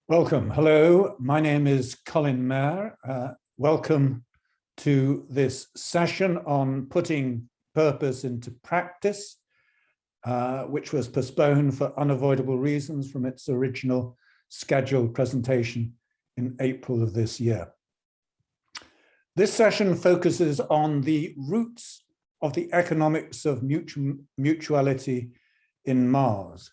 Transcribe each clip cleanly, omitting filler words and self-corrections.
Welcome. Hello, my name is Colin Mayer. Welcome to this session on putting purpose into practice, which was postponed for unavoidable reasons from its original scheduled presentation in April of this year. This session focuses on the roots of the economics of mutuality in Mars.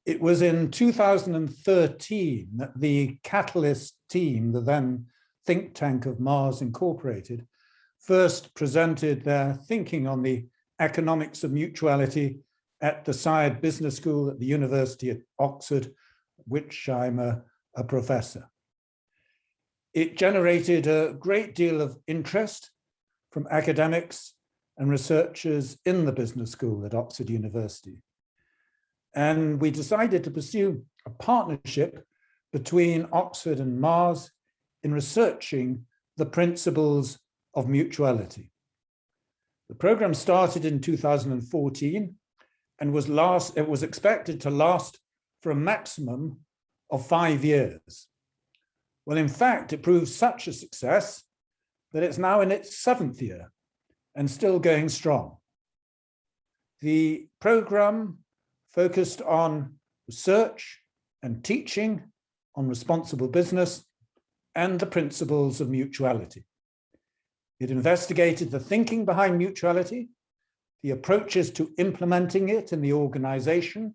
It was in 2013 that the Catalyst team, the then think tank of Mars Incorporated, first presented their thinking on the economics of mutuality at the Saïd Business School at the University of Oxford, which I'm a professor. It generated a great deal of interest from academics and researchers in the business school at Oxford University. And we decided to pursue a partnership between Oxford and Mars in researching the principles of mutuality. The program started in 2014 and was expected to last for a maximum of 5 years. Well, in fact, it proved such a success that it's now in its 7th year and still going strong. The program focused on research and teaching on responsible business and the principles of mutuality. It investigated the thinking behind mutuality, the approaches to implementing it in the organization,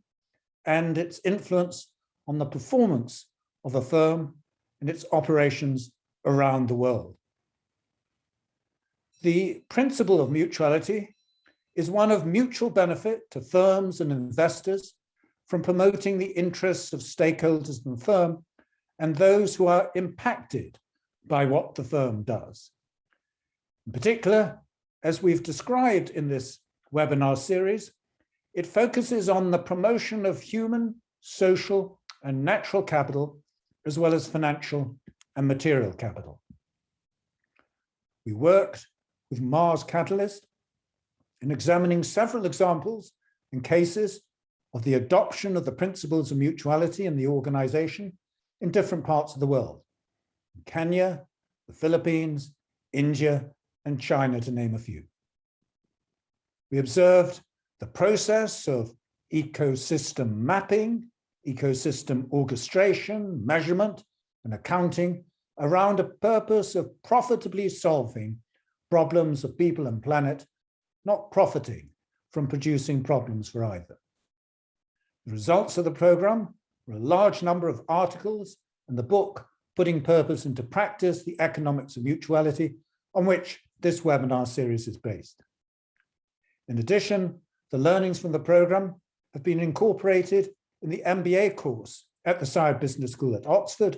and its influence on the performance of a firm and its operations around the world. The principle of mutuality is one of mutual benefit to firms and investors from promoting the interests of stakeholders in the firm and those who are impacted by what the firm does. In particular, as we've described in this webinar series, it focuses on the promotion of human, social, and natural capital, as well as financial and material capital. We worked with Mars Catalyst in examining several examples and cases of the adoption of the principles of mutuality in the organization in different parts of the world, Kenya, the Philippines, India, and China, to name a few. We observed the process of ecosystem mapping, ecosystem orchestration, measurement, and accounting around a purpose of profitably solving problems of people and planet, not profiting from producing problems for either. The results of the program were a large number of articles and the book, Putting Purpose into Practice, the Economics of Mutuality, on which this webinar series is based. In addition, the learnings from the program have been incorporated in the MBA course at the Saïd Business School at Oxford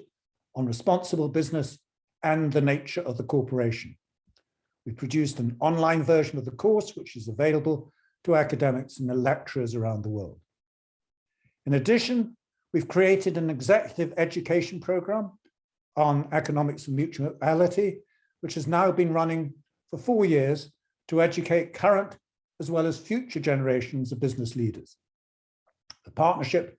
on responsible business and the nature of the corporation. We produced an online version of the course, which is available to academics and lecturers around the world. In addition, we've created an executive education program on economics of mutuality, which has now been running for 4 years to educate current as well as future generations of business leaders. The partnership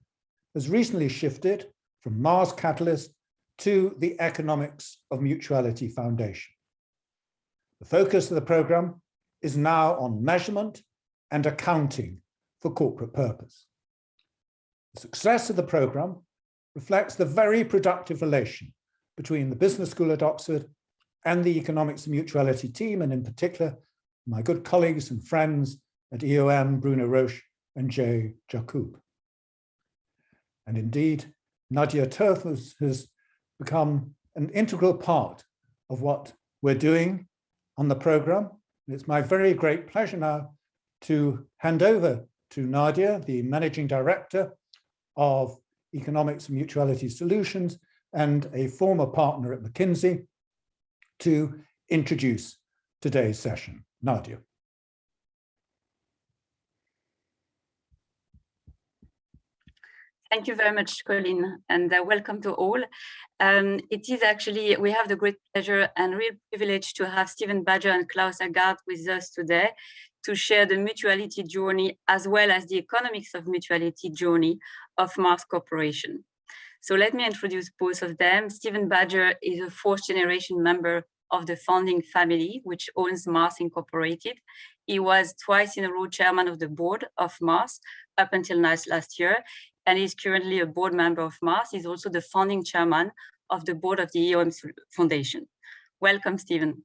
has recently shifted from Mars Catalyst to the Economics of Mutuality Foundation. The focus of the program is now on measurement and accounting for corporate purpose. The success of the program reflects the very productive relation between the business school at Oxford and the Economics of Mutuality team, and in particular, my good colleagues and friends at EOM, Bruno Roche and Jay Jacob. And indeed, Nadia Terfous has become an integral part of what we're doing on the program. It's my very great pleasure now to hand over to Nadia, the Managing Director of Economics of Mutuality Solutions and a former partner at McKinsey, to introduce today's session. Nadia. Thank you very much, Colin, and welcome to all. It is actually, we have the great pleasure and real privilege to have Stephen Badger and Claus Aagaard with us today to share the mutuality journey as well as the economics of mutuality journey of Mars Corporation. So let me introduce both of them. Stephen Badger is a fourth-generation member of the founding family, which owns Mars Incorporated. He was twice in a row chairman of the board of Mars up until last year, and he's currently a board member of Mars. He's also the founding chairman of the board of the EOM Foundation. Welcome, Stephen.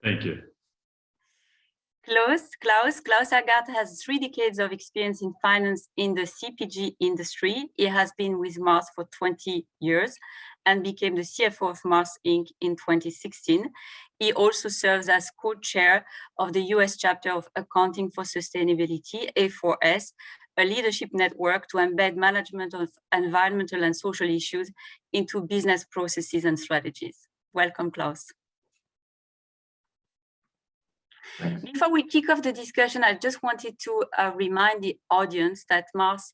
Thank you. Claus Aagaard has 3 decades of experience in finance in the CPG industry. He has been with Mars for 20 years and became the CFO of Mars Inc. in 2016. He also serves as co-chair of the US chapter of Accounting for Sustainability, A4S, a leadership network to embed management of environmental and social issues into business processes and strategies. Welcome, Claus. Before we kick off the discussion, I just wanted to remind the audience that Mars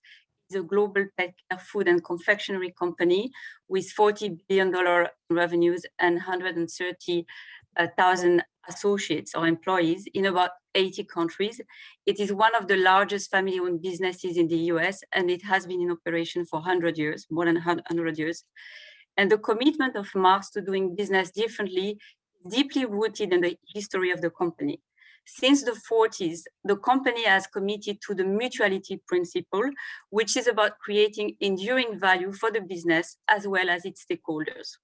is a global pet care, food and confectionery company with $40 billion revenues and 130,000 associates or employees in about 80 countries. It is one of the largest family-owned businesses in the US, and it has been in operation for 100 years, more than 100 years. And the commitment of Mars to doing business differently is deeply rooted in the history of the company. Since the 40s, the company has committed to the Mutuality Principle, which is about creating enduring value for the business as well as its stakeholders.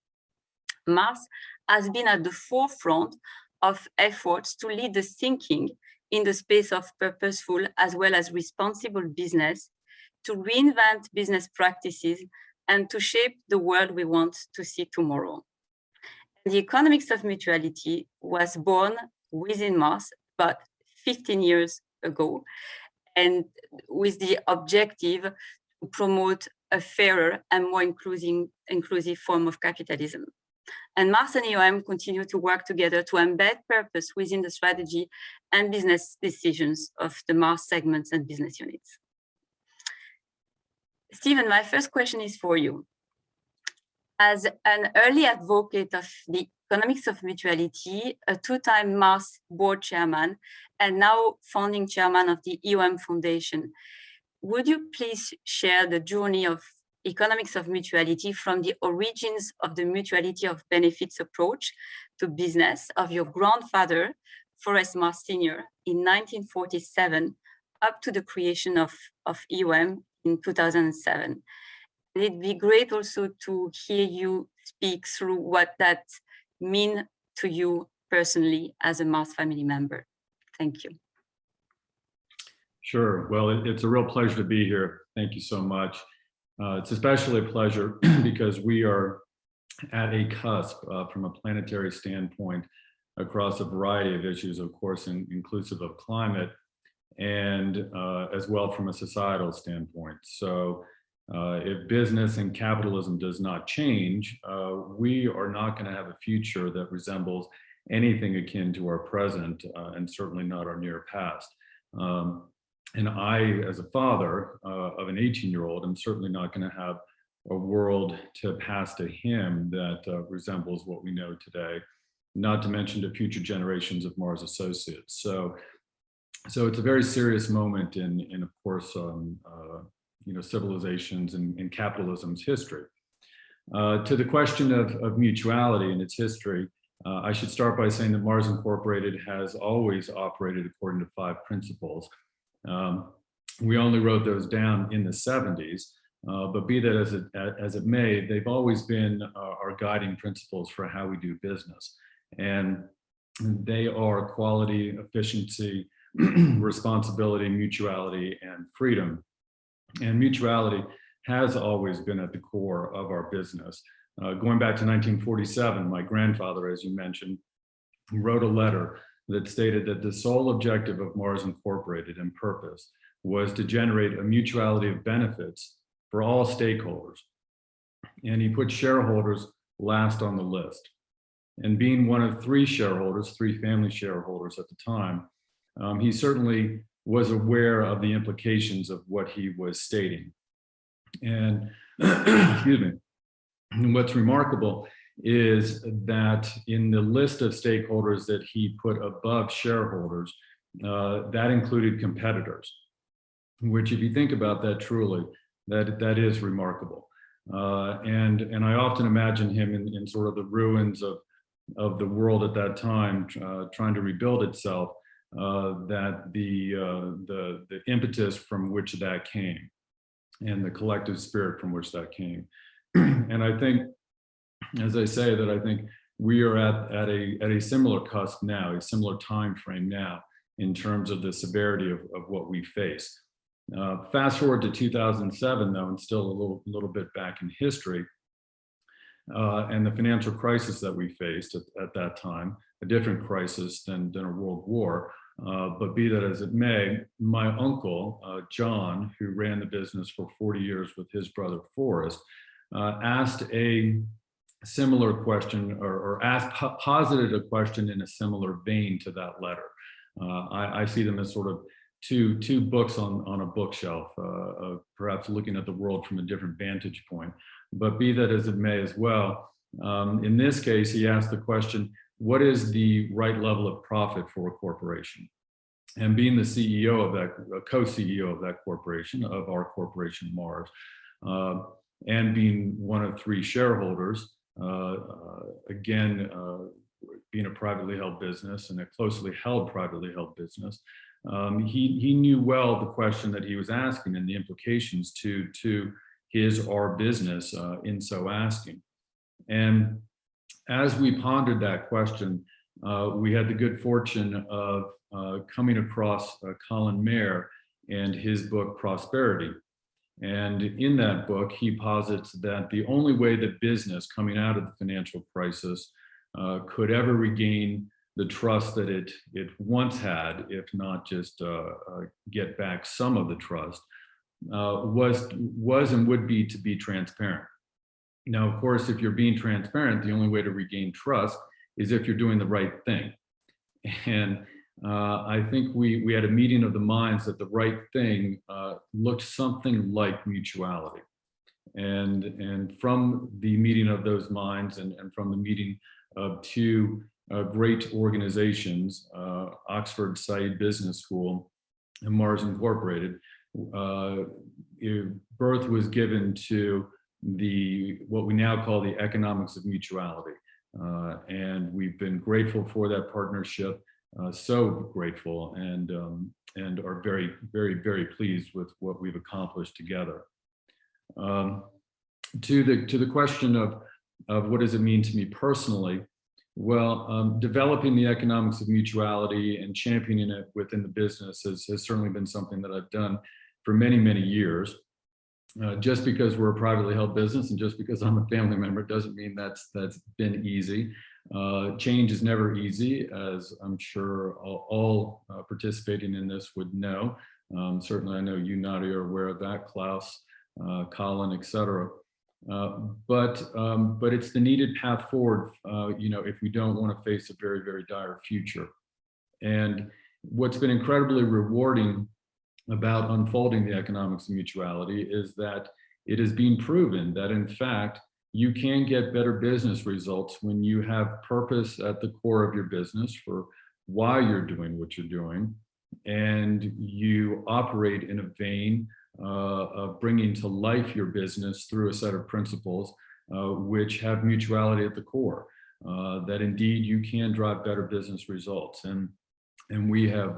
Mars has been at the forefront of efforts to lead the thinking in the space of purposeful as well as responsible business, to reinvent business practices, and to shape the world we want to see tomorrow. The Economics of Mutuality was born within Mars about 15 years ago, and with the objective to promote a fairer and more inclusive form of capitalism. And Mars and EOM continue to work together to embed purpose within the strategy and business decisions of the Mars segments and business units. Stephen, my first question is for you. As an early advocate of the Economics of Mutuality, a 2-time Mars board chairman, and now founding chairman of the EOM Foundation, would you please share the journey of Economics of Mutuality from the origins of the mutuality of benefits approach to business of your grandfather, Forrest Mars Sr., in 1947, up to the creation of EOM in 2007. And it'd be great also to hear you speak through what that means to you personally as a Mars family member. Thank you. Sure. Well, it's a real pleasure to be here. Thank you so much. It's especially a pleasure because we are at a cusp from a planetary standpoint across a variety of issues, of course, inclusive of climate, and as well from a societal standpoint. So if business and capitalism does not change, we are not going to have a future that resembles anything akin to our present, and certainly not our near past. And I, as a father of an 18-year-old, am certainly not going to have a world to pass to him that resembles what we know today, not to mention to future generations of Mars associates. So it's a very serious moment in of course, civilizations and capitalism's history. To the question of mutuality and its history, I should start by saying that Mars Incorporated has always operated according to 5 principles. We only wrote those down in the 70s, but be that as it may, they've always been our guiding principles for how we do business. And they are quality, efficiency, responsibility, mutuality, and freedom. And mutuality has always been at the core of our business. Going back to 1947, my grandfather, as you mentioned, wrote a letter that stated that the sole objective of Mars Incorporated and purpose was to generate a mutuality of benefits for all stakeholders. And he put shareholders last on the list. And being one of 3 shareholders, 3 family shareholders at the time, he certainly was aware of the implications of what he was stating. And excuse me, and what's remarkable is that in the list of stakeholders that he put above shareholders, that included competitors, which if you think about that truly, that is remarkable. And I often imagine him in sort of the ruins of the world at that time, trying to rebuild itself, that the impetus from which that came and the collective spirit from which that came. And I think, as I say, that I think we are at a similar cusp now, a similar time frame now, in terms of the severity of what we face. Fast forward to 2007, though, and still a little bit back in history, and the financial crisis that we faced at that time, a different crisis than a world war. But be that as it may, my uncle, John, who ran the business for 40 years with his brother Forrest, asked a similar question, or posited a question in a similar vein to that letter. I see them as sort of two books on a bookshelf, perhaps looking at the world from a different vantage point. But be that as it may as well, in this case, he asked the question, what is the right level of profit for a corporation? And being the CEO of that, co-CEO of that corporation, of our corporation Mars, and being one of 3 shareholders, again, being a privately held business and a closely held privately held business, he knew well the question that he was asking and the implications to our business in so asking. And as we pondered that question, we had the good fortune of coming across Colin and his book Prosperity. And in that book, he posits that the only way that business coming out of the financial crisis could ever regain the trust that it once had, if not just get back some of the trust, was and would be to be transparent. Now, of course, if you're being transparent, the only way to regain trust is if you're doing the right thing. And I think we had a meeting of the minds that the right thing looked something like mutuality. And from the meeting of those minds and from the meeting of 2 great organizations, Oxford Saïd Business School and Mars Incorporated, birth was given to what we now call the Economics of Mutuality. And we've been grateful for that partnership, so grateful, and are very, very, very pleased with what we've accomplished together. To the question of what does it mean to me personally? Well, developing the economics of mutuality and championing it within the business has certainly been something that I've done for many, many years. Just because we're a privately held business and just because I'm a family member doesn't mean that's been easy. Change is never easy, as I'm sure all participating in this would know. Certainly I know you, Nadia, are aware of that, Claus, Colin, etc. But it's the needed path forward, if we don't want to face a very, very dire future. And what's been incredibly rewarding about unfolding the economics of mutuality is that it has been proven that, in fact, you can get better business results when you have purpose at the core of your business for why you're doing what you're doing, and you operate in a vein of bringing to life your business through a set of principles which have mutuality at the core, that indeed you can drive better business results. And we have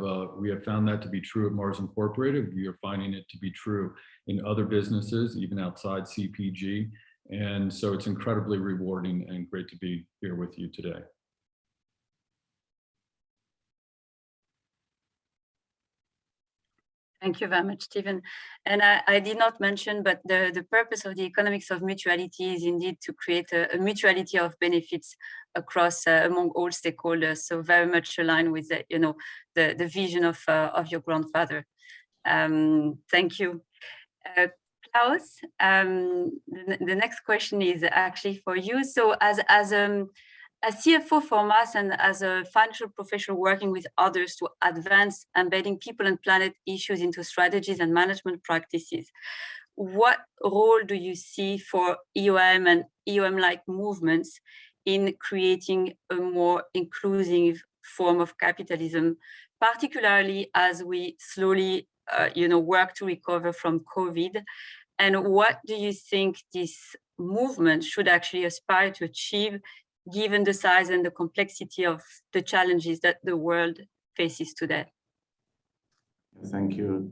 found that to be true at Mars Incorporated. We are finding it to be true in other businesses, even outside CPG. And so it's incredibly rewarding and great to be here with you today. Thank you very much, Stephen. And I did not mention, but the purpose of the economics of mutuality is indeed to create a mutuality of benefits across among all stakeholders. So very much aligned with the vision of your grandfather. Thank you. Claus, the next question is actually for you. So as a CFO for us and as a financial professional working with others to advance embedding people and planet issues into strategies and management practices, what role do you see for EOM and EOM-like movements in creating a more inclusive form of capitalism, particularly as we slowly work to recover from COVID And what do you think this movement should actually aspire to achieve, given the size and the complexity of the challenges that the world faces today? Thank you.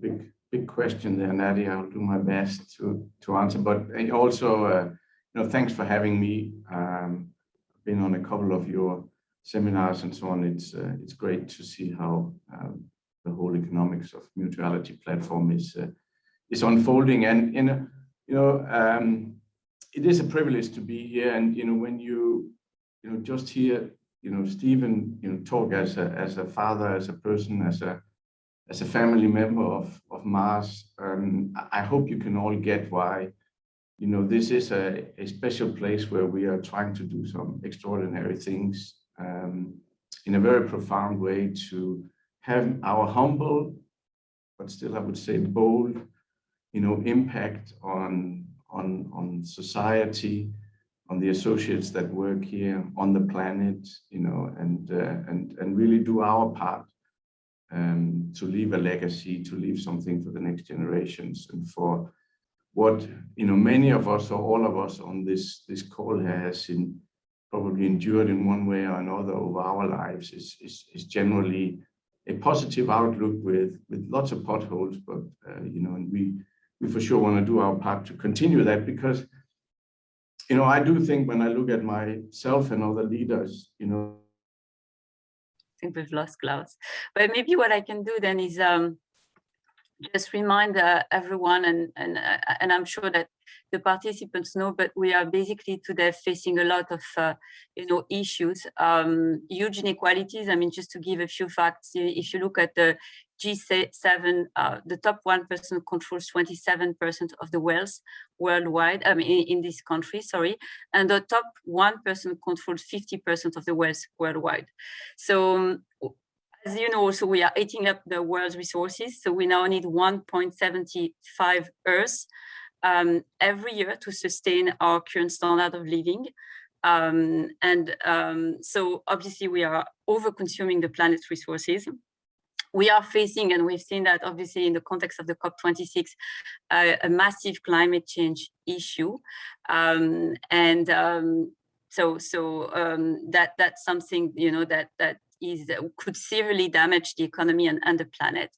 Big question there, Nadia. I'll do my best to answer. But also, thanks for having me. I've been on a couple of your seminars and so on. It's great to see how the whole Economics of Mutuality platform is unfolding. And it is a privilege to be here. And when you just hear Stephen talk as a father, as a person, as a family member of Mars, I hope you can all get why this is a special place where we are trying to do some extraordinary things in a very profound way to have our humble, but still I would say bold, impact on society, on the associates that work here, on the planet, and really do our part to leave a legacy, to leave something for the next generations, and for what many of us or all of us on this call has probably endured in one way or another over our lives is generally a positive outlook with lots of potholes, but and we for sure want to do our part to continue that, because I do think when I look at myself and other leaders, I think we've lost Claus, but maybe what I can do then is just remind everyone, and I'm sure that the participants know, but we are basically today facing a lot of issues, huge inequalities. I mean, just to give a few facts, if you look at the G7, the top 1% controls 27% of the wealth worldwide, I mean, in this country, sorry, and the top 1% controls 50% of the wealth worldwide. So, as you know, also we are eating up the world's resources. So we now need 1.75 Earth every year to sustain our current standard of living. So obviously we are over-consuming the planet's resources. We are facing, and we've seen that obviously in the context of the COP26, a massive climate change issue. That's something, that could severely damage the economy and the planet.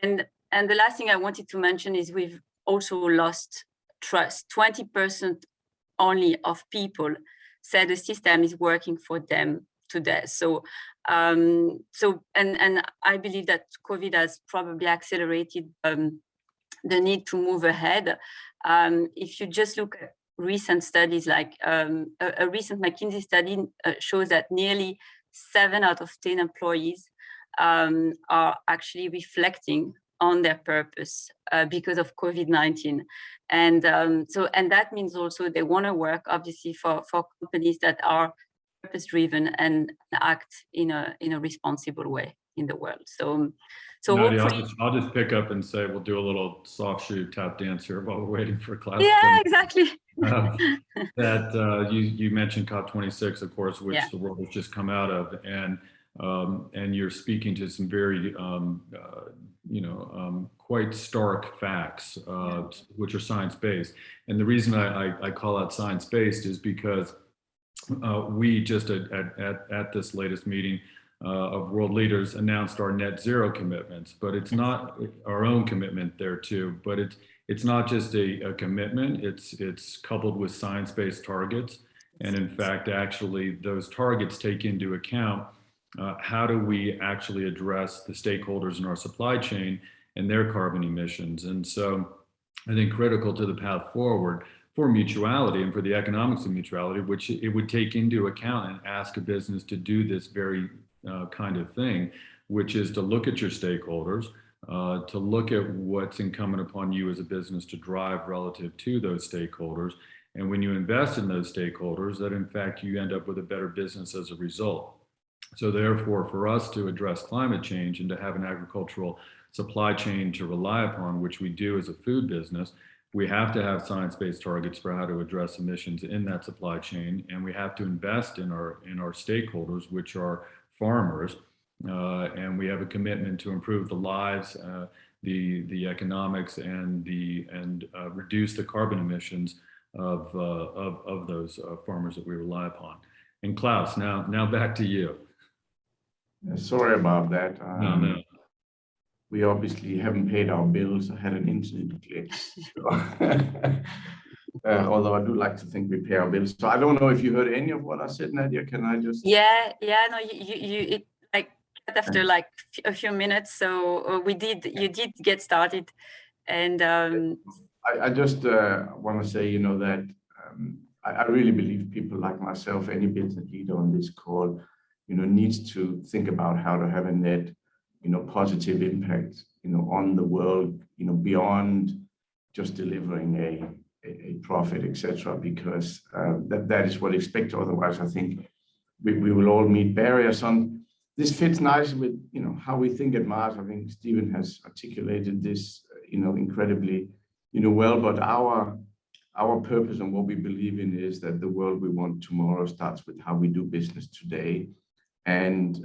And the last thing I wanted to mention is we've also lost trust. 20% only of people said the system is working for them today. So I believe that COVID has probably accelerated the need to move ahead. If you just look at recent studies, like a recent McKinsey study shows that nearly 7 out of 10 employees are actually reflecting on their purpose because of COVID-19. And that means also they want to work obviously for companies that are purpose-driven and act in a responsible way in the world. So Nadia, I'll just pick up and say we'll do a little soft shoe tap dance here while we're waiting for Claus. Yeah, exactly. You mentioned COP26, of course, which the world has just come out of, and you're speaking to some very quite stark facts, which are science-based. And the reason I call out science-based is because we just at this latest meeting of world leaders announced our net zero commitments, but it's not our own commitment there too, but it's not just a commitment, it's coupled with science-based targets. And in fact, actually those targets take into account how do we actually address the stakeholders in our supply chain and their carbon emissions. And so I think critical to the path forward for mutuality and for the economics of mutuality, which it would take into account and ask a business to do this very kind of thing, which is to look at your stakeholders, to look at what's incumbent upon you as a business to drive relative to those stakeholders. And when you invest in those stakeholders, that in fact you end up with a better business as a result. So therefore, for us to address climate change and to have an agricultural supply chain to rely upon, which we do as a food business, we have to have science-based targets for how to address emissions in that supply chain, and we have to invest in our stakeholders, which are farmers, and we have a commitment to improve the lives the economics and reduce the carbon emissions of those farmers that we rely upon. And Claus, now back to you. Sorry about that. No. We obviously haven't paid our bills. I had an internet glitch. So although I do like to think we pay our bills. So I don't know if you heard any of what I said, Nadia. Can I just? Yeah. No, it like after like a few minutes. So you did get started, and I just want to say, that I really believe people like myself, any business leader on this call, needs to think about how to have a net, positive impact, on the world, beyond just delivering a profit, etc. Because that is what expected. Otherwise, I think we will all meet barriers. On this fits nicely with how we think at Mars. I think Stephen has articulated this incredibly well. But our purpose and what we believe in is that the world we want tomorrow starts with how we do business today. And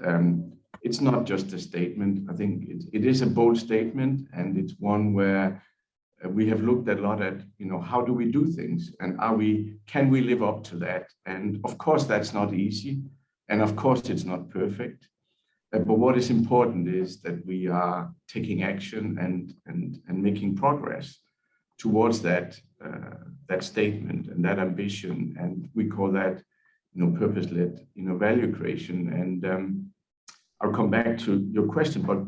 it's not just a statement. I think it is a bold statement, and it's one where we have looked a lot at, how do we do things, and can we live up to that? And of course, that's not easy, and of course, it's not perfect. But what is important is that we are taking action and making progress towards that statement and that ambition, and we call that purpose-led value creation. And I'll come back to your question, but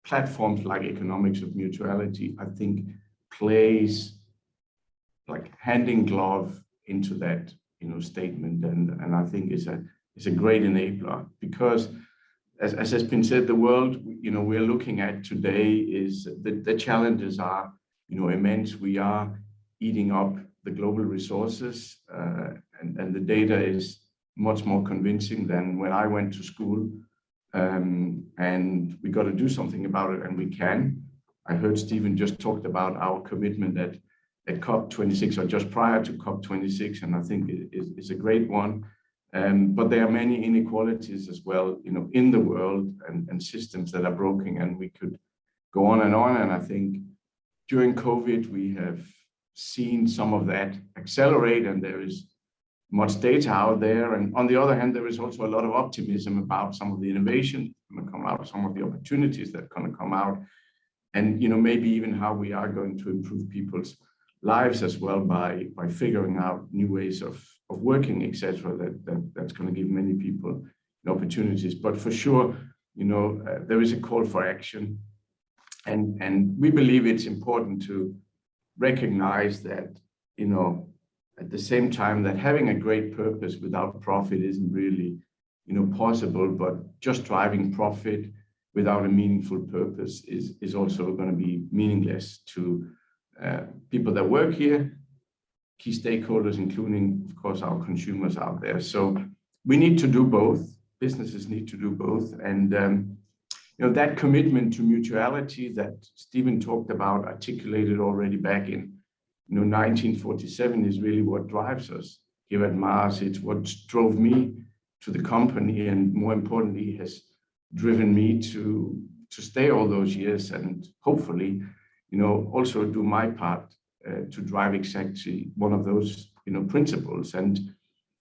platforms like Economics of Mutuality, I think, plays like hand in glove into that statement, and I think is a great enabler, because as has been said, the world we're looking at today is the challenges are immense. We are eating up the global resources, and the data is much more convincing than when I went to school. And we got to do something about it, and we can. I heard Stephen just talked about our commitment at COP26 or just prior to COP26, and I think it is a great one. But there are many inequalities as well, in the world, and systems that are broken, and we could go on. And I think during COVID, we have seen some of that accelerate, and there is much data out there. And on the other hand, there is also a lot of optimism about some of the innovations going to come out, some of the opportunities that are going to come out, and maybe even how we are going to improve people's lives as well by figuring out new ways of working, etc. That's going to give many people opportunities. But for sure, there is a call for action, and we believe it's important to recognize that at the same time that having a great purpose without profit isn't really possible, but just driving profit without a meaningful purpose is also going to be meaningless to people that work here, key stakeholders, including, of course, our consumers out there. So we need to do both. Businesses need to do both. And that commitment to mutuality that Stephen talked about, articulated already back in 1947, is really what drives us here at Mars. It's what drove me to the company, and more importantly, has driven me to stay all those years, and hopefully, also do my part to drive exactly one of those, principles. And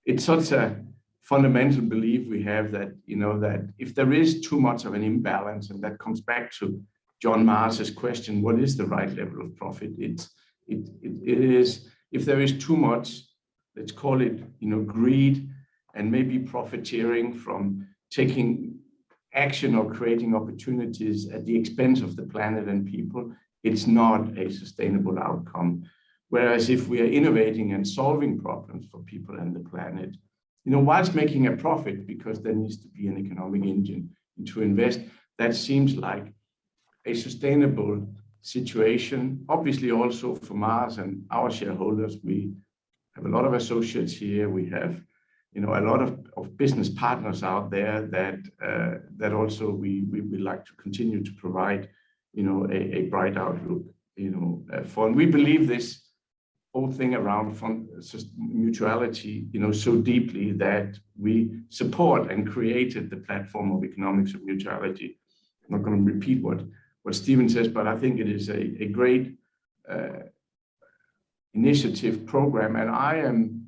it's such a fundamental belief we have that, that if there is too much of an imbalance, and that comes back to John Mars's question, what is the right level of profit? It is, if there is too much, let's call it, greed and maybe profiteering from taking action or creating opportunities at the expense of the planet and people, it's not a sustainable outcome. Whereas if we are innovating and solving problems for people and the planet, whilst making a profit, because there needs to be an economic engine to invest, that seems like a sustainable situation. Obviously, also for Mars and our shareholders, we have a lot of associates here. We have, a lot of business partners out there that also we like to continue to provide, a bright outlook, for. And we believe this whole thing around mutuality, so deeply that we support and created the platform of Economics of Mutuality. I'm not going to repeat what what Stephen says, but I think it is a great initiative program, and I am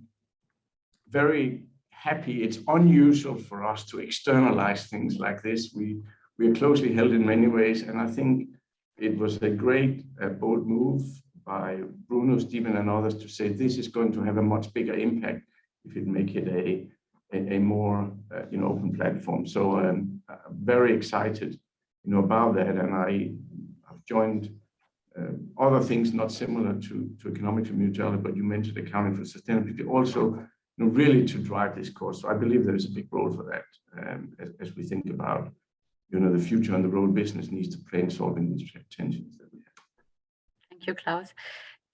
very happy. It's unusual for us to externalize things like this. We are closely held in many ways, and I think it was a great bold move by Bruno, Stephen, and others to say this is going to have a much bigger impact if it make it a more open platform. So I'm very excited about that, and I've joined other things not similar to Economics of Mutuality, but you mentioned accounting for sustainability also, really to drive this course. So I believe there is a big role for that as we think about the future and the role business needs to play in solving these tensions that we have. Thank you, Claus.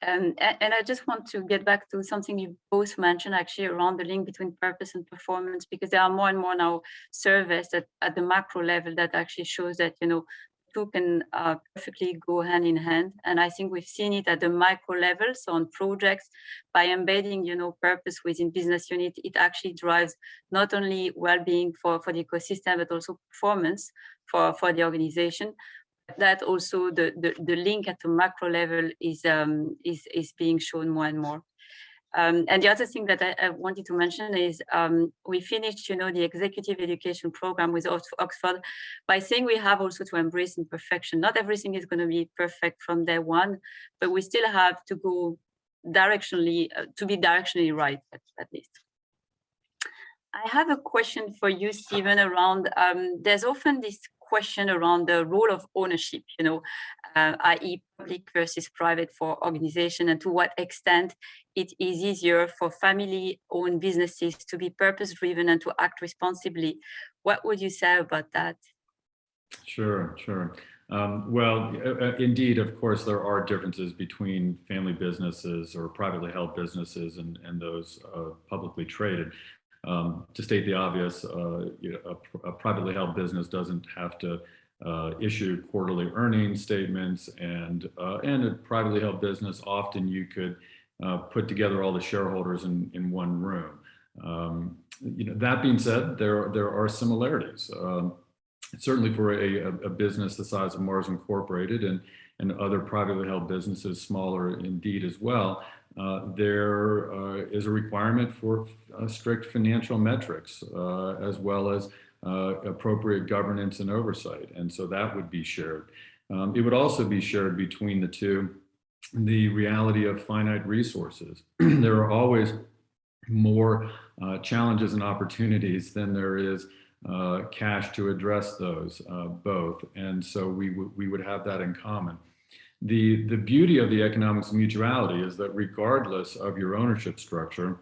And I just want to get back to something you both mentioned actually around the link between purpose and performance, because there are more and more now surveys that at the macro level that actually shows that two can perfectly go hand in hand. And I think we've seen it at the micro level. So on projects, by embedding purpose within business unit, it actually drives not only well-being for the ecosystem, but also performance for the organization. That also the link at the macro level is being shown more and more. And the other thing that I wanted to mention is we finished, the executive education program with Oxford by saying we have also to embrace imperfection. Not everything is going to be perfect from day one, but we still have to go directionally, to be directionally right at least. I have a question for you, Stephen, around, there's often this question around the role of ownership, i.e. public versus private for organization, and to what extent it is easier for family-owned businesses to be purpose-driven and to act responsibly. What would you say about that? Sure. Well, indeed, of course, there are differences between family businesses or privately held businesses and those publicly traded. To state the obvious, a privately held business doesn't have to issue quarterly earnings statements, and a privately held business, often you could put together all the shareholders in one room. That being said, there are similarities. Certainly for a business the size of Mars Incorporated and other privately held businesses, smaller indeed as well, there is a requirement for strict financial metrics as well as appropriate governance and oversight. And so that would be shared. It would also be shared between the two, the reality of finite resources. There are always more challenges and opportunities than there is cash to address those both. And so we would have that in common. The beauty of the economics of mutuality is that regardless of your ownership structure,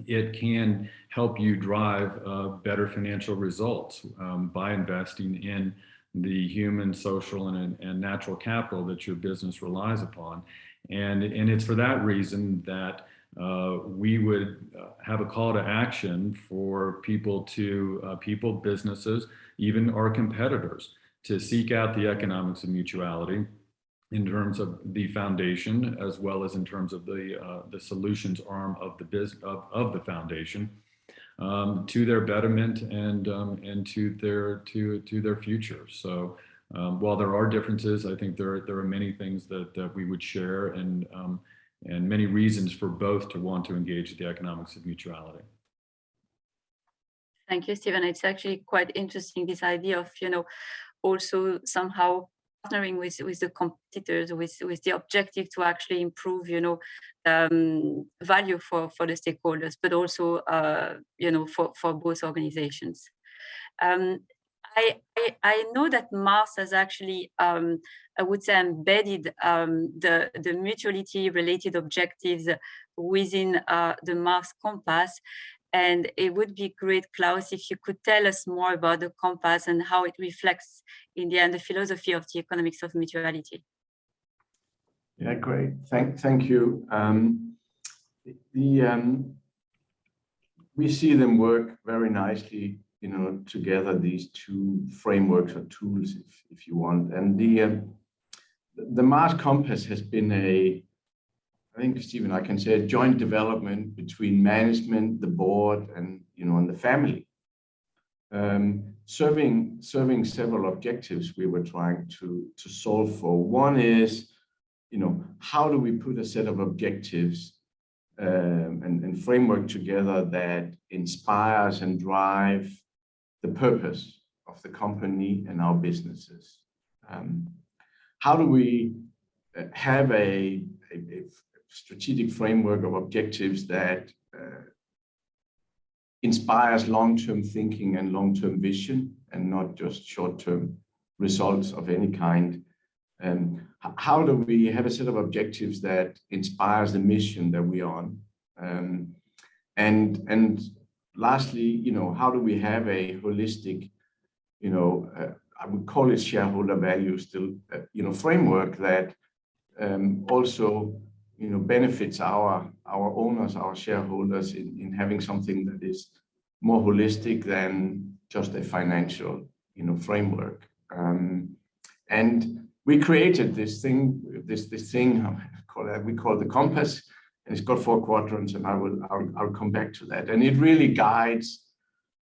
it can help you drive better financial results by investing in the human, social, and natural capital that your business relies upon. And it's for that reason that we would have a call to action for people, businesses, even our competitors, to seek out the economics of mutuality in terms of the foundation, as well as in terms of the solutions arm of the foundation, to their betterment and to their future. So while there are differences, I think there are many things that we would share and many reasons for both to want to engage the economics of mutuality. Thank you, Stephen. It's actually quite interesting, this idea of also somehow partnering with the competitors with the objective to actually improve value for the stakeholders, but also for both organizations. I know that Mars has actually I would say embedded the mutuality related objectives within the Mars Compass. And it would be great, Claus, if you could tell us more about the compass and how it reflects, in the end, the philosophy of the economics of mutuality. Yeah, great. Thank you. We see them work very nicely, together, these two frameworks or tools, if you want. And the Mars Compass has been I think, Stephen, I can say a joint development between management, the board, and the family. serving several objectives we were trying to solve for. One is, how do we put a set of objectives and framework together that inspires and drive the purpose of the company and our businesses? How do we have a strategic framework of objectives that inspires long-term thinking and long-term vision, and not just short-term results of any kind? How do we have a set of objectives that inspires the mission that we're on? And lastly, how do we have a holistic, I would call it shareholder value still, framework that also, benefits our owners, our shareholders in having something that is more holistic than just a financial, framework. And we created this thing, we call the compass, and it's got 4 quadrants, and I'll come back to that. And it really guides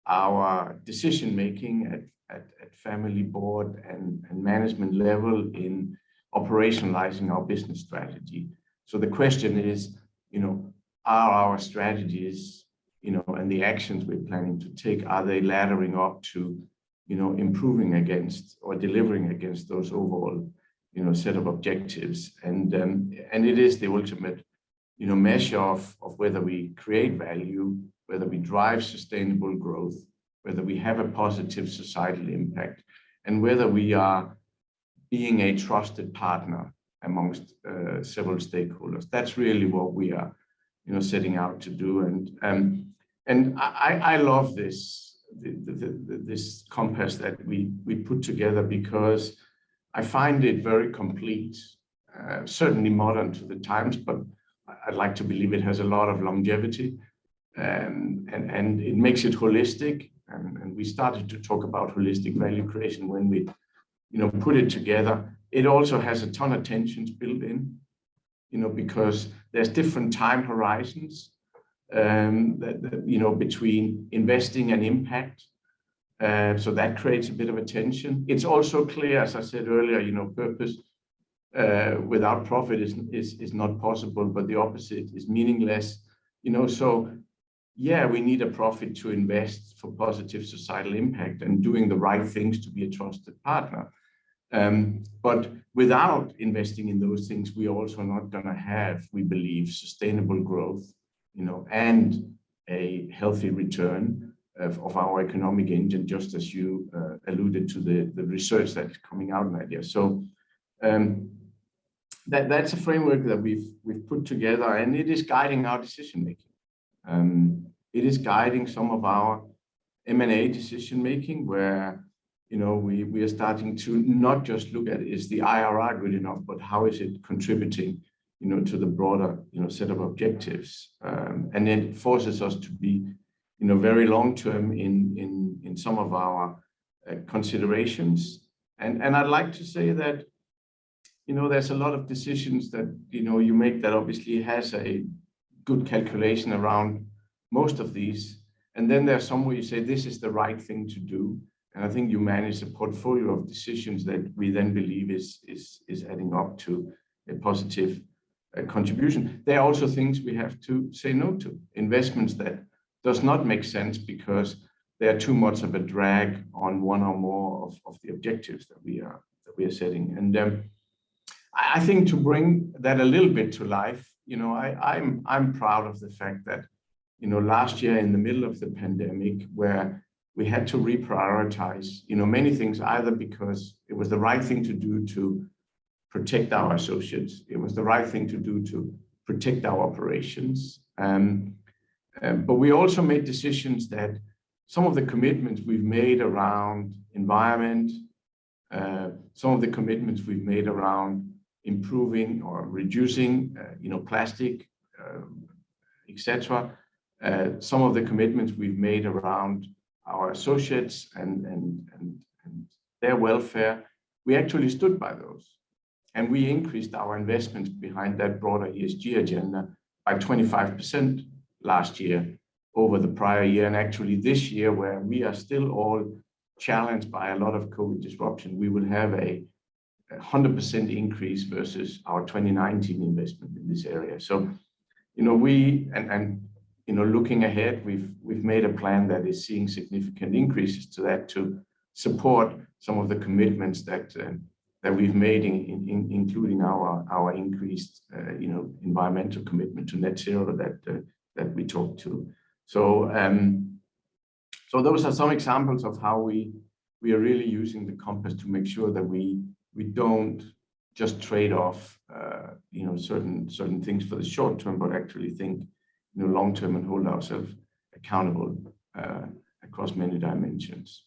our decision making at family board and management level in operationalizing our business strategy. So the question is, are our strategies, and the actions we're planning to take, are they laddering up to, improving against or delivering against those overall, set of objectives? And it is the ultimate, measure of whether we create value, whether we drive sustainable growth, whether we have a positive societal impact, and whether we are being a trusted partner amongst several stakeholders. That's really what we are, setting out to do. And I love this compass that we put together, because I find it very complete, certainly modern to the times, but I'd like to believe it has a lot of longevity, and it makes it holistic. And we started to talk about holistic value creation when we, put it together. It also has a ton of tensions built in, because there's different time horizons, between investing and impact. So that creates a bit of a tension. It's also clear, as I said earlier, purpose without profit is not possible, but the opposite is meaningless. So yeah, we need a profit to invest for positive societal impact and doing the right things to be a trusted partner. But without investing in those things, we're also not going to have, we believe, sustainable growth, and a healthy return of our economic engine, just as you alluded to the research that is coming out, Nadia. So that's a framework that we've put together, and it is guiding our decision making. It is guiding some of our M&A decision making, where we are starting to not just look at, is the IRR good enough, but how is it contributing, to the broader, set of objectives. And it forces us to be, very long term in some of our considerations. And I'd like to say that, there's a lot of decisions that, you make that obviously has a good calculation around most of these. And then there's some where you say, this is the right thing to do. And I think you manage a portfolio of decisions that we then believe is adding up to a positive contribution. There are also things we have to say no to, investments that does not make sense because they are too much of a drag on one or more of the objectives that we are setting. And I think to bring that a little bit to life, I'm proud of the fact that, last year in the middle of the pandemic, where we had to reprioritize, many things, either because it was the right thing to do to protect our associates, it was the right thing to do to protect our operations. But we also made decisions that some of the commitments we've made around environment, some of the commitments we've made around improving or reducing, plastic, etc. Some of the commitments we've made around our associates and their welfare, we actually stood by those. And we increased our investments behind that broader ESG agenda by 25% last year over the prior year. And actually this year, where we are still all challenged by a lot of COVID disruption, we will have a 100% increase versus our 2019 investment in this area. So, you know, you know, looking ahead, we've made a plan that is seeing significant increases to that to support some of the commitments that we've made, including our increased, you know, environmental commitment to net zero that we talked to. So, so those are some examples of how we are really using the compass to make sure that we don't just trade off, you know, certain things for the short term, but actually think, you know, long term and hold ourselves accountable across many dimensions.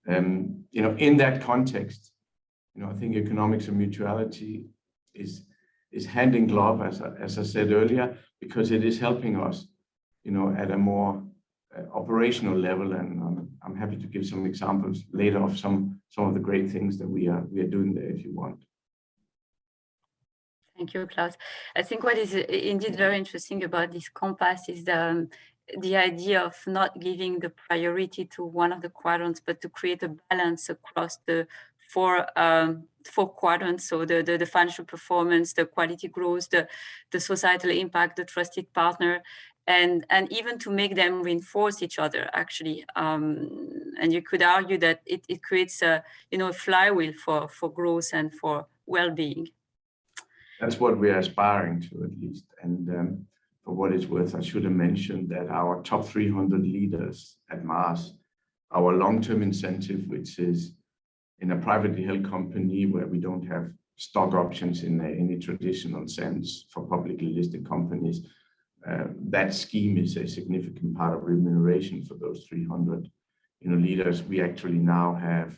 You know, in that context, you know, I think economics of mutuality is hand in glove, as I said earlier, because it is helping us, you know, at a more operational level. And I'm happy to give some examples later of some of the great things that we are doing there if you want. Thank you, Claus. I think what is indeed very interesting about this compass is the idea of not giving the priority to one of the quadrants, but to create a balance across the four quadrants. So the financial performance, the quality growth, the societal impact, the trusted partner, and even to make them reinforce each other, actually. And you could argue that it creates a, you know, a flywheel for growth and for well-being. That's what we're aspiring to, at least. And for what it's worth, I should have mentioned that our top 300 leaders at Mars, our long-term incentive, which is in a privately held company where we don't have stock options in any traditional sense for publicly listed companies, that scheme is a significant part of remuneration for those 300, you know, leaders. We actually now have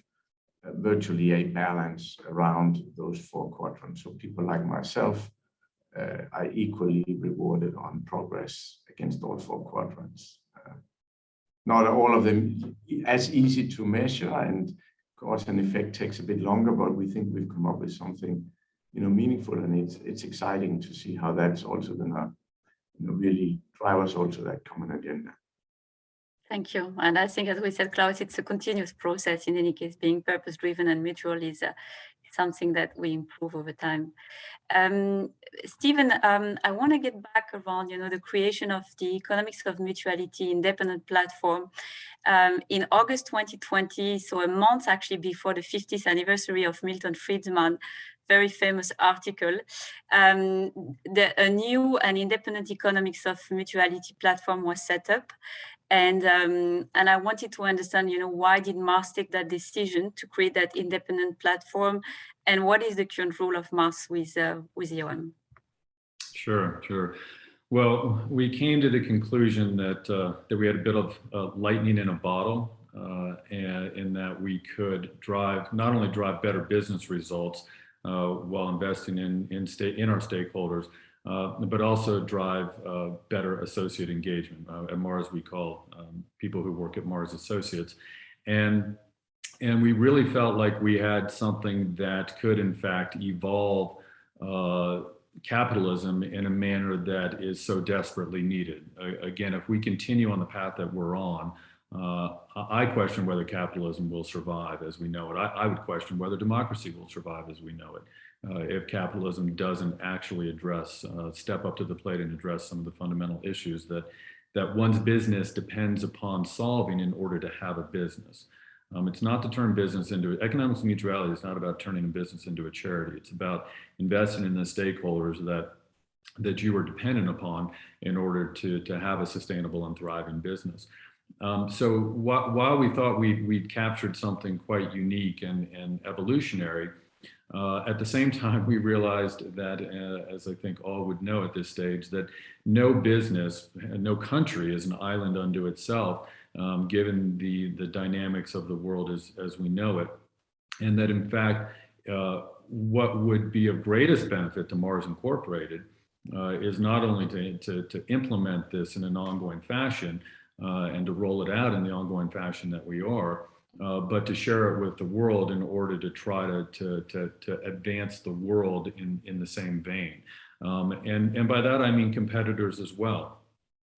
virtually a balance around those four quadrants. So people like myself are equally rewarded on progress against all four quadrants. Not all of them as easy to measure, and of course an effect takes a bit longer, but we think we've come up with something, you know, meaningful, and it's exciting to see how that's also gonna, you know, really drive us also that common agenda. Thank you. And I think, as we said, Claus, it's a continuous process. In any case, being purpose-driven and mutual is something that we improve over time. Stephen, I want to get back around, you know, the creation of the Economics of Mutuality independent platform in August 2020, so a month actually before the 50th anniversary of Milton Friedman's very famous article. A new and independent Economics of Mutuality platform was set up. And I wanted to understand, you know, why did Mars take that decision to create that independent platform, and what is the current role of Mars with EOM? Sure. Well, we came to the conclusion that we had a bit of lightning in a bottle, and in that we could not only drive better business results while investing in our stakeholders, but also drive better associate engagement. At Mars, we call people who work at Mars associates. And we really felt like we had something that could, in fact, evolve capitalism in a manner that is so desperately needed. Again, if we continue on the path that we're on, I question whether capitalism will survive as we know it. I would question whether democracy will survive as we know it. If capitalism doesn't actually step up to the plate and address some of the fundamental issues that one's business depends upon solving in order to have a business. It's not to turn business into, economics of mutuality is not about turning a business into a charity. It's about investing in the stakeholders that you are dependent upon in order to have a sustainable and thriving business. So while we thought we'd captured something quite unique and evolutionary, at the same time, we realized that, as I think all would know at this stage, that no business, no country is an island unto itself, given the dynamics of the world as we know it. And that, in fact, what would be of greatest benefit to Mars Incorporated is not only to implement this in an ongoing fashion and to roll it out in the ongoing fashion that we are, but to share it with the world in order to try to advance the world in the same vein. And by that, I mean competitors as well.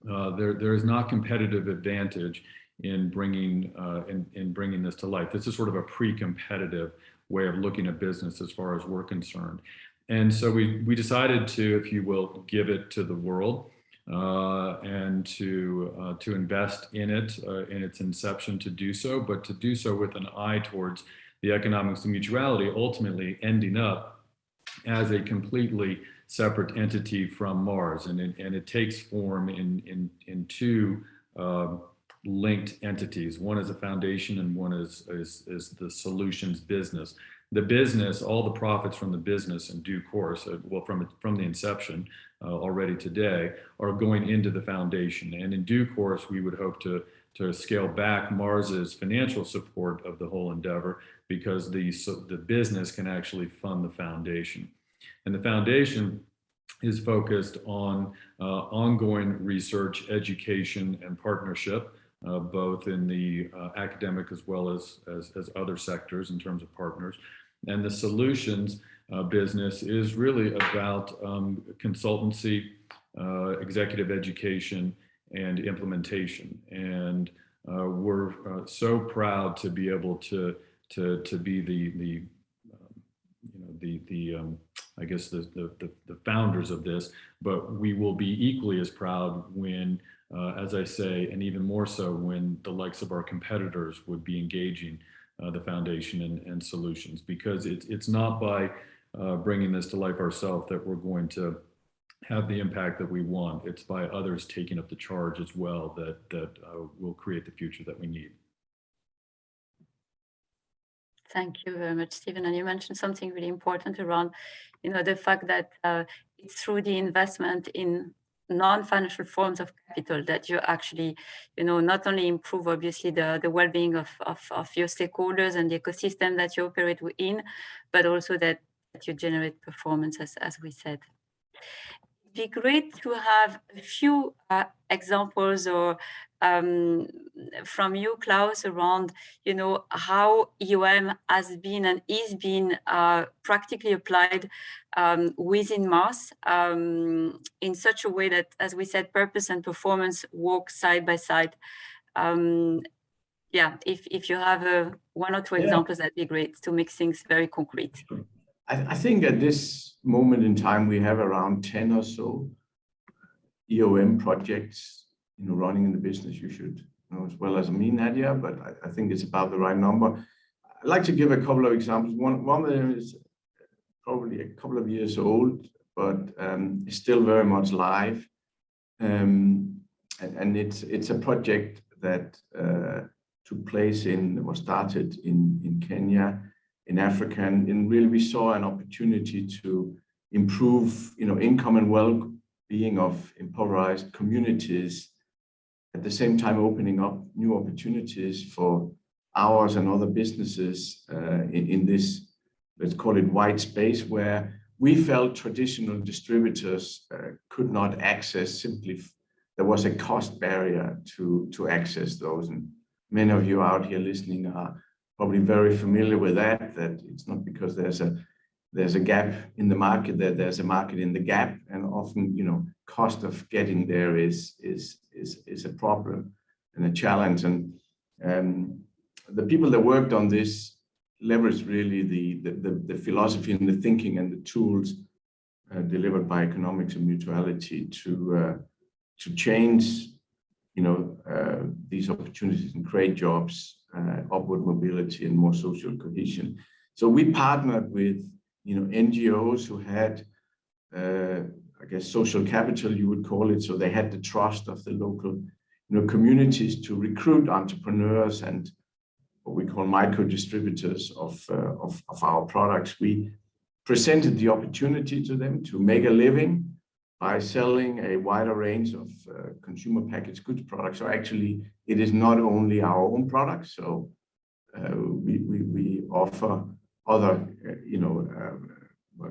There is not competitive advantage in bringing this to life. This is sort of a pre-competitive way of looking at business as far as we're concerned. And so we decided to, if you will, give it to the world and to invest in it in its inception, to do so, but to do so with an eye towards the economics of mutuality ultimately ending up as a completely separate entity from Mars, and it takes form in two linked entities. One is a foundation, and one is the solutions business. The business, all the profits from the business in due course, well, from the inception already today, are going into the foundation. And in due course, we would hope to scale back Mars's financial support of the whole endeavor, because the business can actually fund the foundation. And the foundation is focused on ongoing research, education, and partnership, both in the academic as well as other sectors in terms of partners. And the solutions business is really about consultancy, executive education, and implementation. And we're so proud to be able to be I guess the founders of this, but we will be equally as proud when, as I say, and even more so when the likes of our competitors would be engaging the foundation and solutions, because it's not by bringing this to life ourselves that we're going to have the impact that we want. It's by others taking up the charge as well that will create the future that we need. Thank you very much, Stephen. And you mentioned something really important around, the fact that it's through the investment in non-financial forms of capital that you actually, not only improve obviously the well-being of your stakeholders and the ecosystem that you operate within, but also that you generate performance, as we said. It'd be great to have a few examples or from you, Claus, around how EOM has been and is being practically applied within Mars in such a way that, as we said, purpose and performance walk side by side. Yeah, if you have one or two examples, that'd be great to make things very concrete. I think at this moment in time, we have around 10 or so EOM projects, running in the business. You should know as well as me, Nadia, but I think it's about the right number. I'd like to give a couple of examples. One of them is probably a couple of years old, but is still very much live. And it's a project that took place was started in Kenya, in Africa, and really we saw an opportunity to improve, income and well-being of impoverished communities, at the same time opening up new opportunities for ours and other businesses in this, let's call it white space, where we felt traditional distributors could not access. Simply there was a cost barrier to access those. And many of you out here listening are probably very familiar with that it's not because there's a gap in the market that there's a market in the gap, and often cost of getting there is a problem and a challenge. And the people that worked on this leveraged really the philosophy and the thinking and the tools delivered by Economics of Mutuality to change these opportunities and create jobs, upward mobility, and more social cohesion. So we partnered with NGOs who had I guess social capital, you would call it. So they had the trust of the local communities to recruit entrepreneurs and what we call micro distributors of our products. We presented the opportunity to them to make a living by selling a wider range of consumer packaged goods products. So actually, it is not only our own products. So we offer other,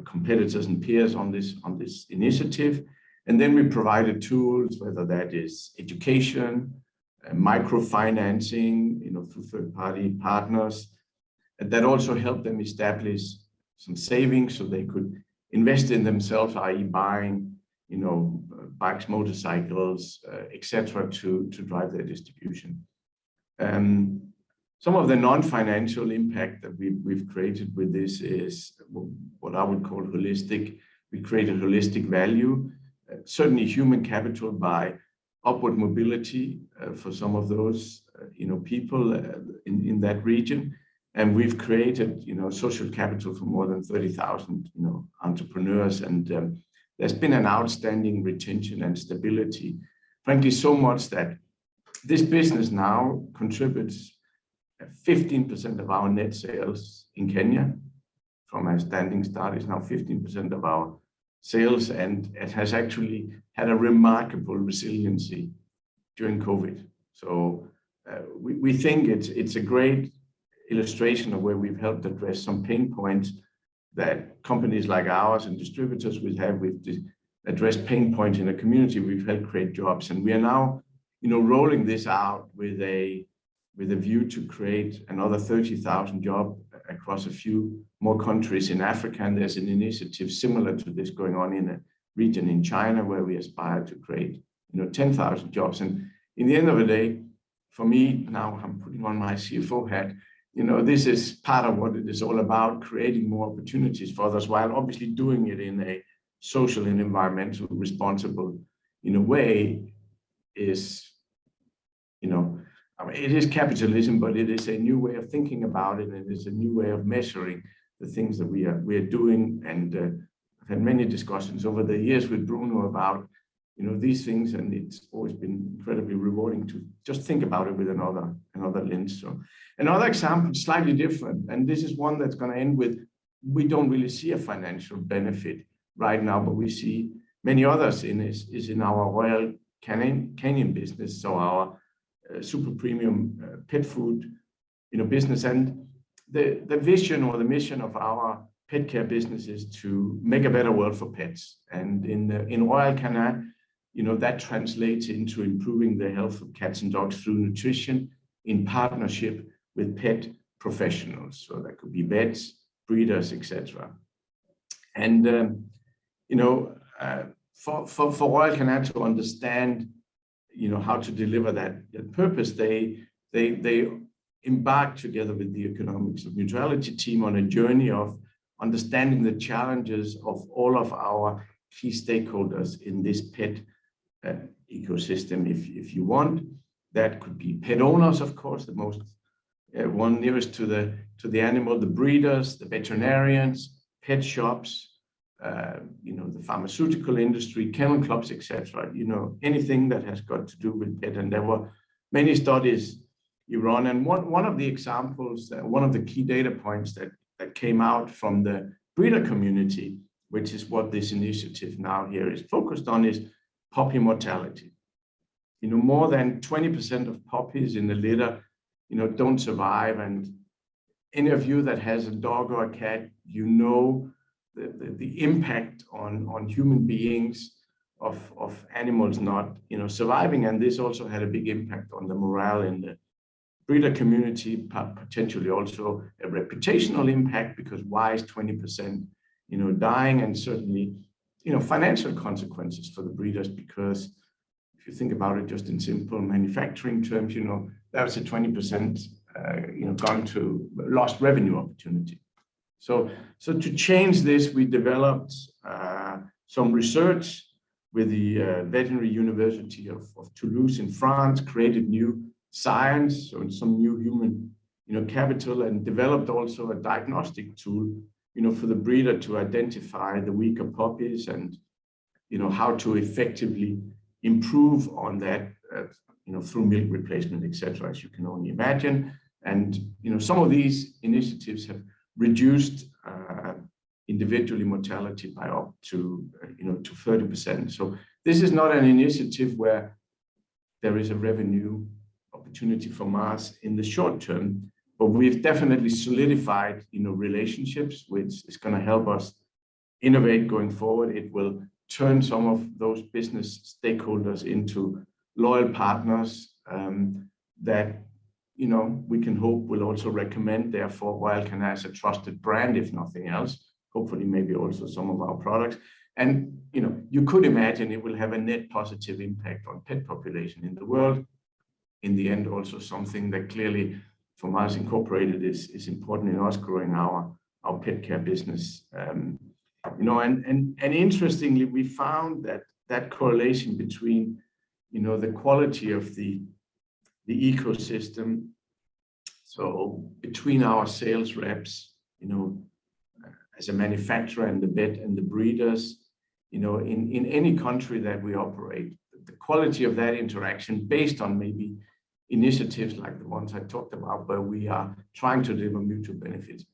competitors and peers on this initiative, and then we provided tools, whether that is education, microfinancing, through third-party partners, and that also helped them establish some savings so they could invest in themselves, i.e., buying, bikes, motorcycles, etc., to drive their distribution. Some of the non-financial impact that we've created with this is what I would call holistic. We created holistic value, certainly human capital by upward mobility for some of those people in that region, and we've created social capital for more than 30,000 entrepreneurs, and there's been an outstanding retention and stability. Frankly, so much that this business now contributes 15% of our net sales in Kenya. From a standing start, is now 15% of our sales, and it has actually had a remarkable resiliency during COVID. So we think it's a great illustration of where we've helped address some pain points that companies like ours and distributors will have. We've addressed pain points in a community. We've helped create jobs, and we are now rolling this out with a view to create another 30,000 jobs across a few more countries in Africa. And there's an initiative similar to this going on in a region in China where we aspire to create 10,000 jobs. And in the end of the day, for me, now I'm putting on my CFO hat, this is part of what it is all about, creating more opportunities for others, while obviously doing it in a social and environmental responsible way. Is it is capitalism, but it is a new way of thinking about it, and it is a new way of measuring the things that we are doing. And I've had many discussions over the years with Bruno about these things, and it's always been incredibly rewarding to just think about it with another lens. So another example, slightly different, and this is one that's going to end with, we don't really see a financial benefit right now, but we see many others in this, is in our Royal Canin business, so our super premium pet food business. And the vision or the mission of our pet care business is to make a better world for pets. And in Royal Canin, that translates into improving the health of cats and dogs through nutrition in partnership with pet professionals. So that could be vets, breeders, etc. And for Royal Canin to understand how to deliver that purpose, they embarked together with the Economics of Mutuality team on a journey of understanding the challenges of all of our key stakeholders in this pet ecosystem, if you want. That could be pet owners, of course, the most one nearest to the animal, the breeders, the veterinarians, pet shops, the pharmaceutical industry, kennel clubs, etc. Anything that has got to do with pet. And there were many studies you run, and one of the examples, one of the key data points that came out from the breeder community, which is what this initiative now here is focused on, is puppy mortality. More than 20% of puppies in the litter, don't survive. And any of you that has a dog or a cat, the impact on human beings of animals not surviving. And this also had a big impact on the morale in the breeder community, potentially also a reputational impact, because why is 20% dying? And certainly financial consequences for the breeders, because if you think about it just in simple manufacturing terms, that's a 20% gone to lost revenue opportunity. So to change this, we developed some research with the Veterinary University of Toulouse in France, created new science, so some new human capital, and developed also a diagnostic tool for the breeder to identify the weaker puppies and how to effectively improve on that through milk replacement, etc., as you can only imagine. And some of these initiatives have reduced individual mortality by up to 30%. So this is not an initiative where there is a revenue opportunity for Mars in the short term, but we've definitely solidified relationships, which is going to help us innovate going forward. It will turn some of those business stakeholders into loyal partners that we can hope will also recommend, therefore, Royal Canin as a trusted brand, if nothing else. Hopefully, maybe also some of our products. And you could imagine it will have a net positive impact on pet population in the world. in the end also something that clearly for Mars Incorporated is important in us growing our pet care business. You know, and interestingly, we found that correlation between, you know, the quality of the ecosystem. So between our sales reps, you know, as a manufacturer and the vet and the breeders, you know, in any country that we operate, the quality of that interaction based on maybe initiatives like the ones I talked about, where we are trying to deliver mutual benefits,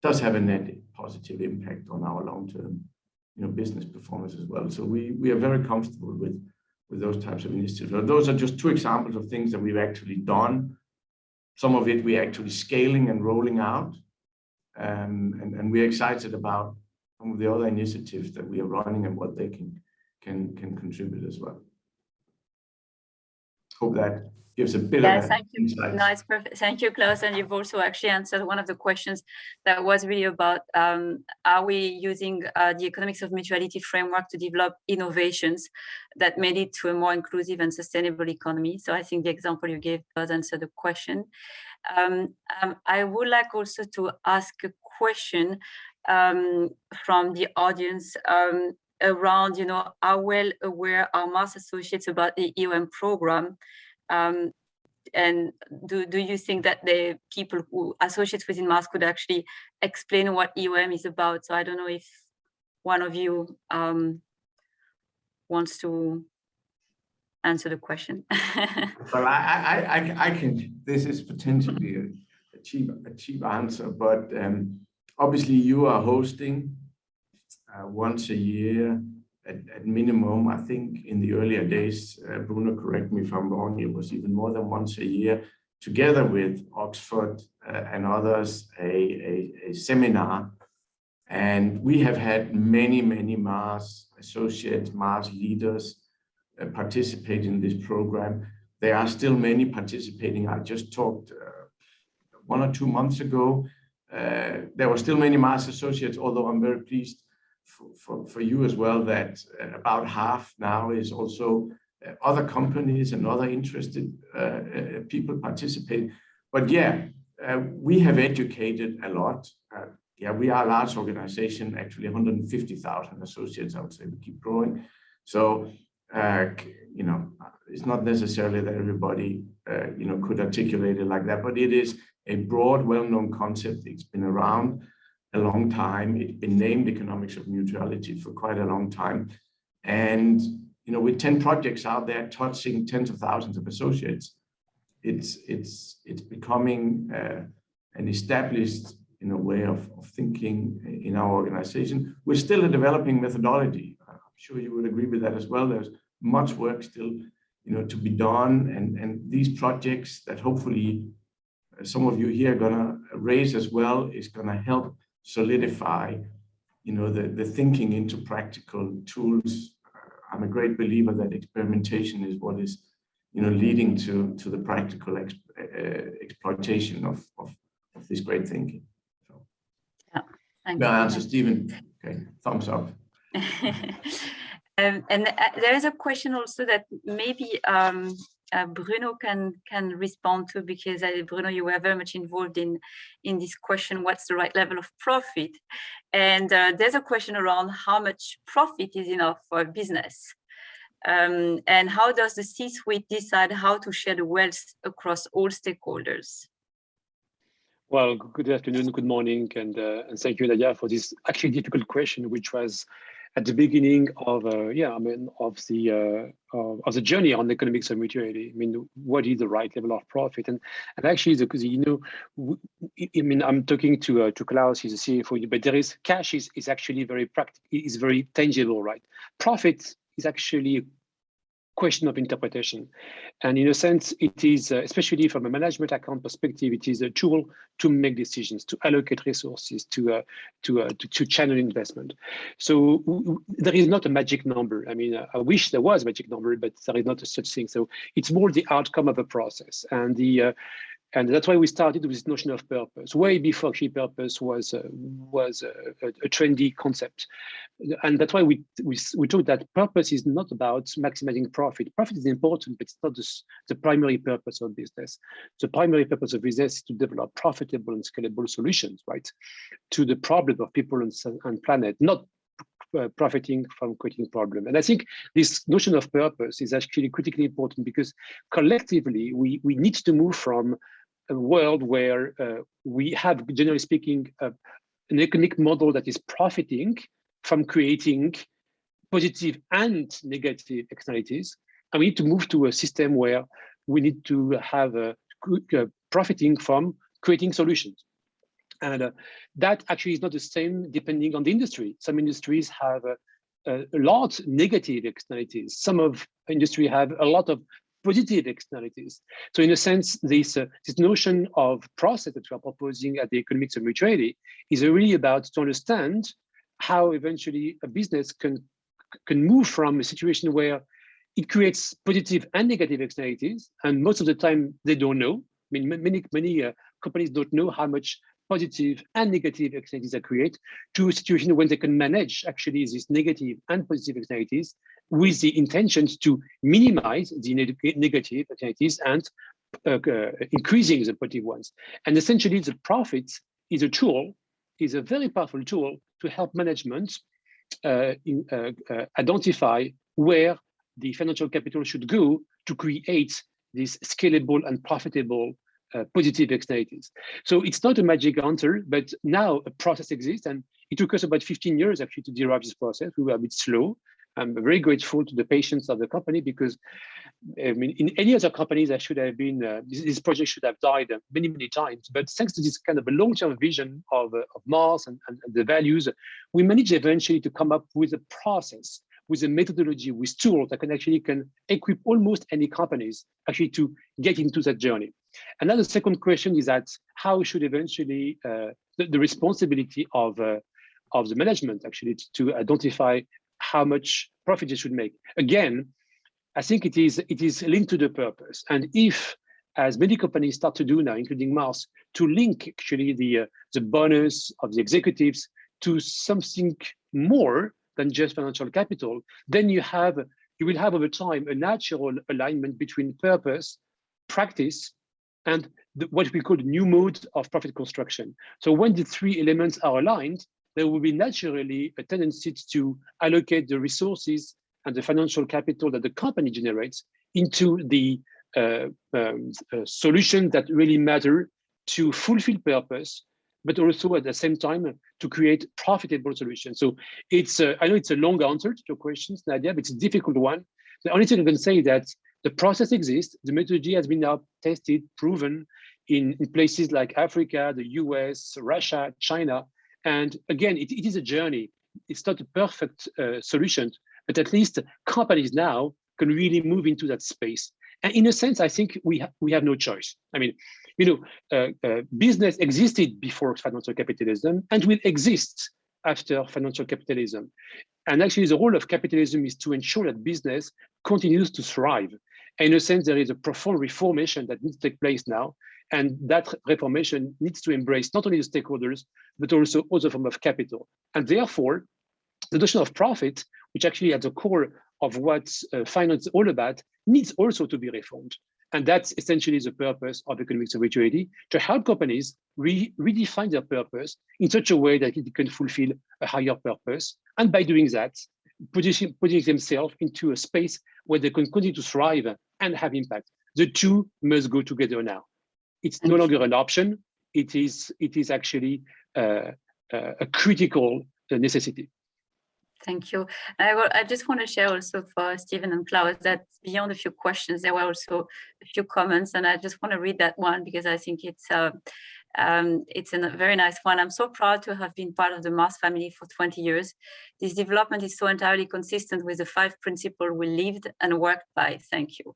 does have a net positive impact on our long-term, you know, business performance as well. So we are very comfortable with those types of initiatives. So those are just two examples of things that we've actually done. Some of it we're actually scaling and rolling out, and we're excited about some of the other initiatives that we are running and what they can contribute as well. Hope that gives a bit of insight. No, it's perfect. Thank you, Claus. And you've also actually answered one of the questions that was really about, are we using the Economics of Mutuality framework to develop innovations that may lead to a more inclusive and sustainable economy? So I think the example you gave does answer the question. I would like also to ask a question from the audience around, you know, how well aware are Mars associates about the EOM program? And do you think that the people who associates within Mars could actually explain what EOM is about? So I don't know if one of you wants to answer the question. Well, I can. This is potentially a cheap answer, but obviously you are hosting once a year at minimum. I think in the earlier days, Bruno, correct me if I'm wrong, it was even more than once a year, together with Oxford and others, a seminar. And we have had many Mars associates, Mars leaders participate in this program. There are still many participating. I just talked 1 or 2 months ago. There were still many Mars associates, although I'm very pleased for you as well that about half now is also other companies and other interested people participating. But yeah, we have educated a lot. Yeah, we are a large organization, actually 150,000 associates, I would say. We keep growing. So, you know, it's not necessarily that everybody, you know, could articulate it like that, but it is a broad, well-known concept. It's been around a long time. It's been named Economics of Mutuality for quite a long time. And, you know, with 10 projects out there touching tens of thousands of associates, it's becoming an established, you know, way of thinking in our organization. We're still a developing methodology. I'm sure you would agree with that as well. There's much work still, you know, to be done. And these projects that hopefully some of you here are gonna raise as well is gonna help solidify, you know, the thinking into practical tools. I'm a great believer that experimentation is what is, you know, leading to the practical exploitation of this great thinking. So, yeah, thank no you. answer, Stephen. Okay, thumbs up. And there is a question also that maybe Bruno can respond to, because Bruno, you were very much involved in this question, what's the right level of profit? And there's a question around how much profit is enough for a business. And how does the C-suite decide how to share the wealth across all stakeholders? Well, good afternoon, good morning, and thank you, Nadia, for this actually difficult question, which was at the beginning of of the journey on the Economics of Mutuality. I mean, what is the right level of profit? And actually, because, you know, I mean, I'm talking to Claus, he's a CFO, but there is cash is actually very practical, is very tangible, right? Profit is actually a question of interpretation, and in a sense, it is especially from a management account perspective, it is a tool to make decisions, to allocate resources, to channel investment. So there is not a magic number. I mean, I wish there was a magic number, but there is not a such thing. So it's more the outcome of a process, and And that's why we started with this notion of purpose, way before actually purpose was a trendy concept. And that's why we thought that purpose is not about maximizing profit. Profit is important, but it's not the primary purpose of business. The primary purpose of business is to develop profitable and scalable solutions, right, to the problem of people and planet, not profiting from creating problem. And I think this notion of purpose is actually critically important because collectively we need to move from a world where we have, generally speaking, an economic model that is profiting from creating positive and negative externalities. And we need to move to a system where we need to have profiting from creating solutions. And that actually is not the same depending on the industry. Some industries have a lot of negative externalities. Some of industry have a lot of positive externalities. So in a sense, this notion of process that we are proposing at the Economics of Mutuality is really about to understand how eventually a business can move from a situation where it creates positive and negative externalities, and most of the time they don't know. I mean, many companies don't know how much positive and negative externalities are created, to a situation when they can manage actually these negative and positive externalities with the intentions to minimize the negative externalities and increasing the positive ones. And essentially the profit is a tool, is a very powerful tool to help management identify where the financial capital should go to create this scalable and profitable positive externalities. So it's not a magic answer, but now a process exists, and it took us about 15 years actually to derive this process. We were a bit slow. I'm very grateful to the patience of the company because, I mean, in any other companies, I should have been, this project should have died many, many times. But thanks to this kind of a long-term vision of Mars and the values, we managed eventually to come up with a process, with a methodology, with tools that can equip almost any companies actually to get into that journey. And now the second question is that how should eventually the responsibility of the management actually to identify how much profit they should make. Again, I think it is linked to the purpose. And if, as many companies start to do now, including Mars, to link actually the bonus of the executives to something more than just financial capital, then you will have over time a natural alignment between purpose, practice, and what we call the new mode of profit construction. So when the three elements are aligned, there will be naturally a tendency to allocate the resources and the financial capital that the company generates into the solutions that really matter to fulfill purpose, but also at the same time to create profitable solutions. So it's I know it's a long answer to your questions, Nadia, but it's a difficult one. The only thing I can say is that the process exists, the methodology has been now tested, proven in places like Africa, the US, Russia, China. And again, it is a journey. It's not a perfect solution, but at least companies now can really move into that space. And in a sense, I think we have no choice. I mean, business existed before financial capitalism and will exist after financial capitalism. And actually, the role of capitalism is to ensure that business continues to thrive. And in a sense, there is a profound reformation that needs to take place now. And that reformation needs to embrace not only the stakeholders, but also other forms of capital. And therefore, the notion of profit, which actually at the core of what finance is all about, needs also to be reformed. And that's essentially the purpose of Economics of Mutuality, to help companies redefine their purpose in such a way that it can fulfill a higher purpose. And by doing that, putting themselves into a space where they can continue to thrive and have impact. The two must go together now. It's no longer an option. It is actually a critical necessity. Thank you. I just want to share also for Stephen and Claus that beyond a few questions, there were also a few comments, and I just want to read that one because I think it's a very nice one. I'm so proud to have been part of the Mars family for 20 years. This development is so entirely consistent with the 5 principles we lived and worked by. Thank you.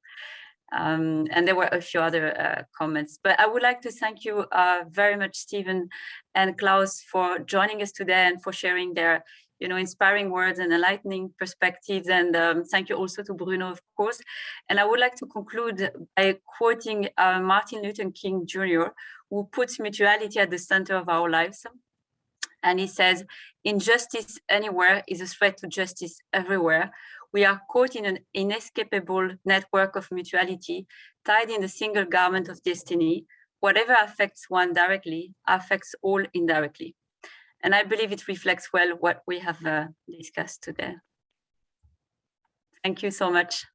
And there were a few other comments, but I would like to thank you very much, Stephen and Claus, for joining us today and for sharing their inspiring words and enlightening perspectives. And thank you also to Bruno, of course. And I would like to conclude by quoting Martin Luther King Jr., who puts mutuality at the center of our lives. And he says, injustice anywhere is a threat to justice everywhere. We are caught in an inescapable network of mutuality, tied in a single garment of destiny. Whatever affects one directly affects all indirectly. And I believe it reflects well what we have discussed today. Thank you so much.